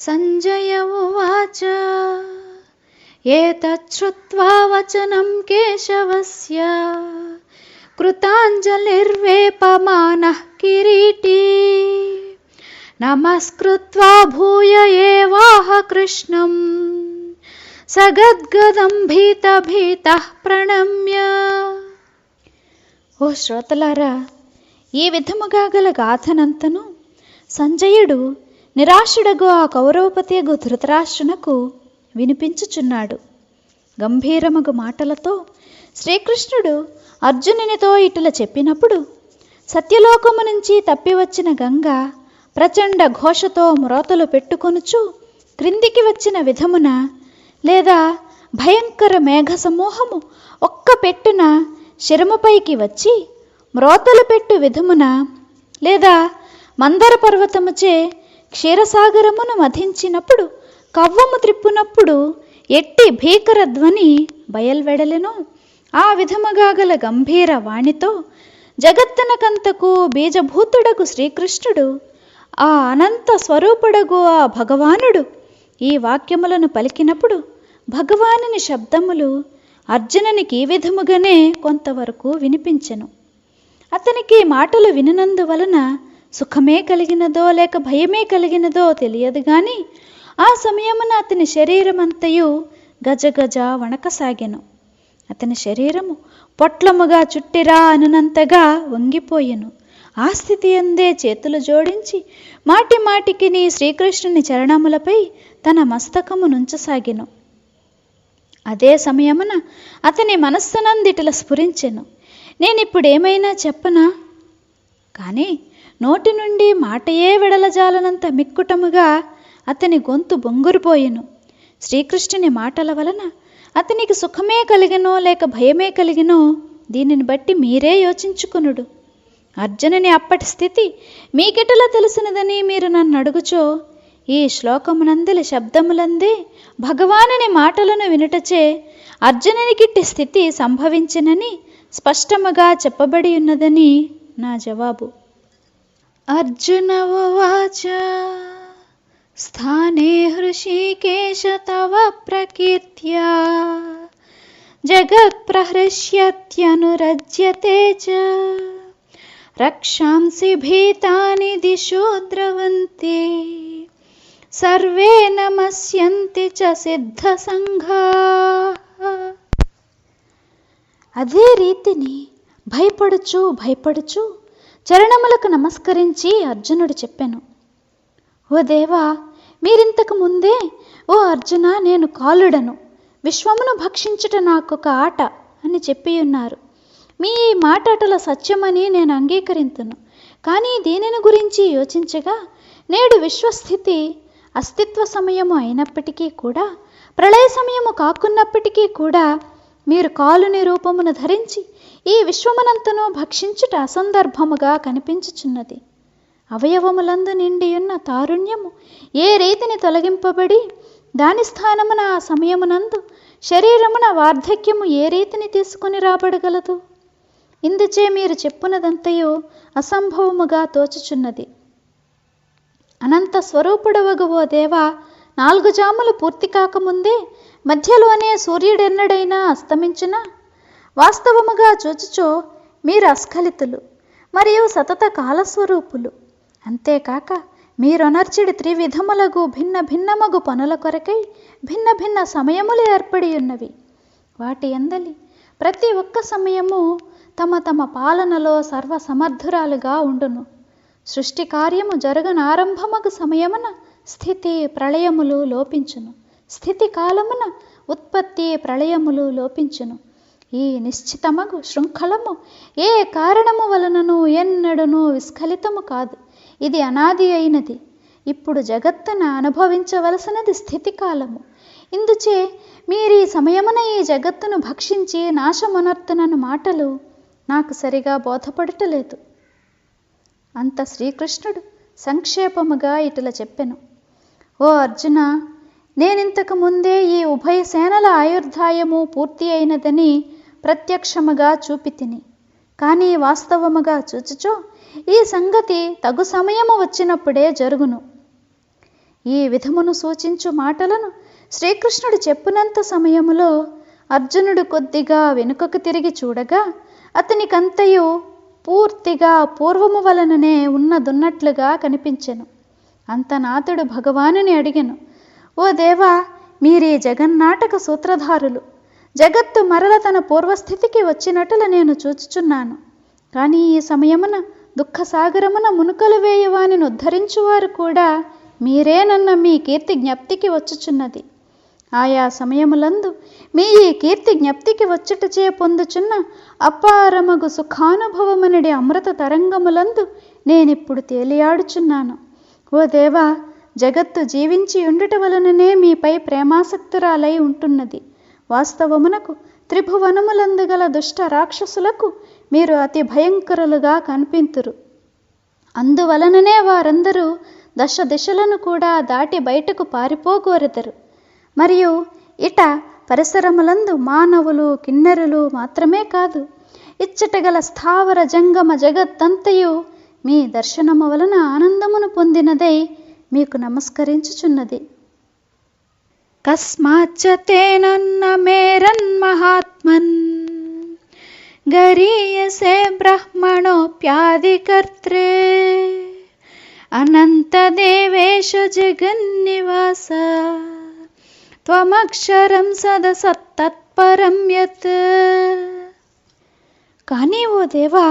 సంజయ ఉవాచ ఏతచ్చుత్వా వచనం కేశవస్య కృతాంజలిర్వేపమానః కిరీటీ నమస్కృత్వా భూయ ఏవాహ కృష్ణం సగద్గదం భీతః ప్రణమ్య. ఓ శ్రోతలారా, ఈ విధముగా గల గాథనంతను సంజయుడు నిరాశుడగు ఆ కౌరవపతియగు ధృతరాష్ట్రునకు వినిపించుచున్నాడు. గంభీరమగు మాటలతో శ్రీకృష్ణుడు అర్జునునితో ఇటుల చెప్పినప్పుడు సత్యలోకము నుంచి తప్పివచ్చిన గంగ ప్రచండ ఘోషతో మ్రోతలు పెట్టుకొనుచు క్రిందికి వచ్చిన విధమున, లేదా భయంకర మేఘ సమూహము ఒక్క పెట్టున శిరముపైకి వచ్చి మ్రోతలు పెట్టు విధమున, లేదా మందర పర్వతముచే క్షీరసాగరమును మధించినప్పుడు కవ్వము త్రిప్పునప్పుడు ఎట్టి భీకర ధ్వని బయల్వెడలెనో ఆ విధముగా గల గంభీర వాణితో జగత్తునకంతకు బీజభూతుడగు శ్రీకృష్ణుడు, ఆ అనంత స్వరూపుడగు ఆ భగవానుడు ఈ వాక్యములను పలికినప్పుడు భగవానుని శబ్దములు అర్జునునికి ఈ విధముగానే కొంతవరకు వినిపించెను. అతనికి మాటలు వినినందువలన సుఖమే కలిగినదో లేక భయమే కలిగినదో తెలియదు గాని ఆ సమయమున అతని శరీరమంతయు గజగజ వణకసాగెను. అతని శరీరము పొట్లముగా చుట్టిరా అనునంతగా వంగిపోయెను. ఆ స్థితి అందే చేతులు జోడించి మాటి మాటికి నీ శ్రీకృష్ణుని చరణములపై తన మస్తకము నుంచసాగెను. అదే సమయమున అతని మనస్సునందిటల స్ఫురించెను, నేనిప్పుడేమైనా చెప్పనా? కానీ నోటి నుండి మాటయే వెడలజాలనంత మిక్కుటముగా అతని గొంతు బొంగురుపోయెను. శ్రీకృష్ణుని మాటల వలన అతనికి సుఖమే కలిగినో లేక భయమే కలిగినో దీనిని బట్టి మీరే యోచించుకొనుడు. అర్జునుని అప్పటి స్థితి మీకెటలా తెలిసినదని మీరు నన్ను అడుగుచో, ఈ శ్లోకమునందలి శబ్దములందే భగవానుని మాటలను వినుటచే అర్జునునికిట్టి స్థితి సంభవించినని స్పష్టముగా చెప్పబడి ఉన్నదని నా జవాబు. అర్జున ఉవాచ స్థానే హృషీకేశ తవ ప్రకీర్త్యా జగత్ప్రహృష్యత్యనురజ్యతే చ రక్షాంసి భీతాని దిశో ద్రవంతి సర్వే నమస్యంతి చ సిద్ధ సంఘాః. అదే రీతిని భయపడుచు చరణములకు నమస్కరించి అర్జునుడు చెప్పెను, ఓ దేవా, మీరింతకు ముందే ఓ అర్జున నేను కాలుడను, విశ్వమును భక్షించుట నాకొక ఆట అని చెప్పియున్నారు. మీ ఈ మాటల సత్యమని నేను అంగీకరింతును. కానీ దీనిని గురించి యోచించగా నేడు విశ్వస్థితి అస్తిత్వ సమయము అయినప్పటికీ కూడా, ప్రళయ సమయము కాకున్నప్పటికీ కూడా మీరు కాలుని రూపమును ధరించి ఈ విశ్వమునంతను భక్షించుట అసందర్భముగా కనిపించుచున్నది. అవయవములందు నిండియున్న తారుణ్యము ఏ రీతిని తొలగింపబడి దాని స్థానమున ఆ సమయమునందు శరీరమున వార్ధక్యము ఏ రీతిని తీసుకుని రాబడగలదు? ఇందుచే మీరు చెప్పునదంతయు అసంభవముగా తోచుచున్నది. అనంత స్వరూపుడవగు ఓ దేవా, 4 జాములు పూర్తి కాకముందే మధ్యలోనే సూర్యుడెన్నడైనా అస్తమించునా? వాస్తవముగా చూచుచో మీరు అస్ఖలితులు మరియు సతత కాలస్వరూపులు. అంతేకాక మీరొనర్చిడి త్రివిధములగు భిన్న భిన్నమగు పనుల కొరకై భిన్న భిన్న సమయములు ఏర్పడి ఉన్నవి. వాటి అందలి ప్రతి ఒక్క సమయము తమ తమ పాలనలో సర్వసమర్థురాలుగా ఉండును. సృష్టి కార్యము జరగనారంభమగు సమయమున స్థితి ప్రళయములు లోపించును. స్థితి కాలమున ఉత్పత్తి ప్రళయములు లోపించును. ఈ నిశ్చితమగు శృంఖలము ఏ కారణము వలనను ఎన్నడను విస్ఖలితము కాదు. ఇది అనాది అయినది. ఇప్పుడు జగత్తున అనుభవించవలసినది స్థితి కాలము. ఇందుచే మీరీ సమయమున ఈ జగత్తును భక్షించి నాశమునర్తునను మాటలు నాకు సరిగా బోధపడటలేదు. అంత శ్రీకృష్ణుడు సంక్షేపముగా ఇటుల చెప్పెను, ఓ అర్జున, నేనింతకు ముందే ఈ ఉభయ సేనల ఆయుర్దాయము పూర్తి అయినదని ప్రత్యక్షముగా చూపితిని. కానీ వాస్తవముగా చూచుచో ఈ సంగతి తగు సమయము వచ్చినప్పుడే జరుగును. ఈ విధమును సూచించు మాటలను శ్రీకృష్ణుడు చెప్పినంత సమయములో అర్జునుడు కొద్దిగా వెనుకకు తిరిగి చూడగా అతనికంతయు పూర్తిగా పూర్వము వలననే ఉన్నదున్నట్లుగా కనిపించెను. అంతనాథుడు భగవానుని అడిగెను, ఓ దేవా, మీరీ జగన్నాటక సూత్రధారులు. జగత్తు మరల తన పూర్వస్థితికి వచ్చినట్లు నేను చూచుచున్నాను. కానీ ఈ సమయమున దుఃఖసాగరమున మునుకలు వేయువాని ఉద్ధరించువారు కూడా మీరేనన్న మీ కీర్తి జ్ఞప్తికి వచ్చుచున్నది. ఆయా సమయములందు మీ ఈ కీర్తి జ్ఞప్తికి వచ్చుటచే పొందుచున్న అపారమగు సుఖానుభవమునడి అమృత తరంగములందు నేనిప్పుడు తేలియాడుచున్నాను. ఓ దేవా, జగత్తు జీవించి ఉండుట వలననే మీపై ప్రేమాసక్తురాలై ఉంటున్నది. వాస్తవమునకు త్రిభువనములందు గల దుష్ట రాక్షసులకు మీరు అతి భయంకరులుగా కనిపింతురు. అందువలననే వారందరూ దశ దిశలను కూడా దాటి బయటకు పారిపోగోరెదరు. మరియు ఇట పరిసరములందు మానవులు, కిన్నెరులు మాత్రమే కాదు, ఇచ్చటగల స్థావర జంగమ జగత్తంతయు మీ దర్శనము వలన ఆనందమును పొందినదై మీకు నమస్కరించుచున్నది. కస్మాచ్చ తేనన్న మేరన్మహాత్మన్ గరీయసే బ్రహ్మణోప్యాదికర్త్రే అనంతదేవేశ జగన్నివాస త్వమక్షరం సదసత్తత్పరం యత్. కానీ ఓ దేవా,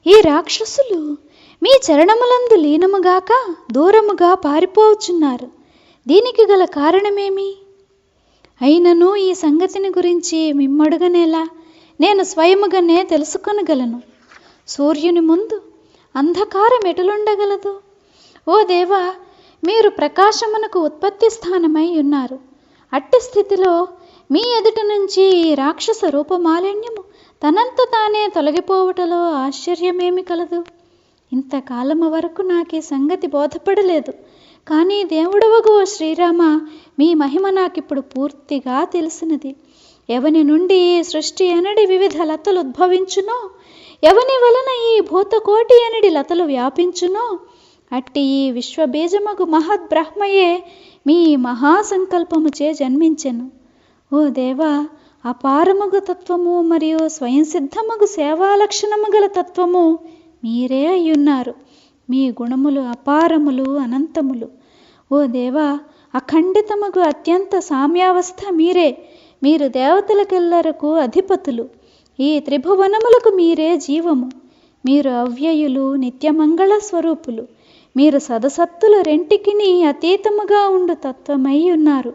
ఈ రాక్షసులు మీ చరణములందు లీనముగాక దూరముగా పారిపోవచ్చున్నారు. దీనికి గల కారణమేమి? అయినను ఈ సంగతిని గురించి మిమ్మడుగనేలా నేను స్వయముగానే తెలుసుకొనగలను. సూర్యుని ముందు అంధకారం ఎటులుండగలదు? ఓ దేవా, మీరు ప్రకాశమునకు ఉత్పత్తి స్థానమై ఉన్నారు. అట్టి స్థితిలో మీ ఎదుట నుంచి ఈ రాక్షస రూపమాలిన్యము తనంత తానే తొలగిపోవటలో ఆశ్చర్యమేమి కలదు? ఇంతకాలము వరకు నాకు ఈ సంగతి బోధపడలేదు. కానీ దేవుడవగు శ్రీరామ, మీ మహిమ నాకిప్పుడు పూర్తిగా తెలిసినది. ఎవని నుండి ఈ సృష్టి అనడి వివిధ లతలు ఉద్భవించునో, ఎవని వలన ఈ భూతకోటి అనడి లతలు వ్యాపించునో, అట్టి ఈ విశ్వబీజమగు మహద్బ్రహ్మయే మీ మహాసంకల్పముచే జన్మించెను. ఓ దేవా, అపారమగు తత్వము మరియు స్వయం సిద్ధమగు సేవాలక్షణము గల తత్వము మీరే అయ్యున్నారు. మీ గుణములు అపారములు, అనంతములు. ఓ దేవా, అఖండితమగు అత్యంత సామ్యావస్థ మీరే. మీరు దేవతలకెల్లరకు అధిపతులు. ఈ త్రిభువనములకు మీరే జీవము. మీరు అవ్యయులు, నిత్యమంగళ స్వరూపులు. మీరు సదసత్తుల రెంటికిని అతీతముగా ఉండు తత్వమై ఉన్నారు.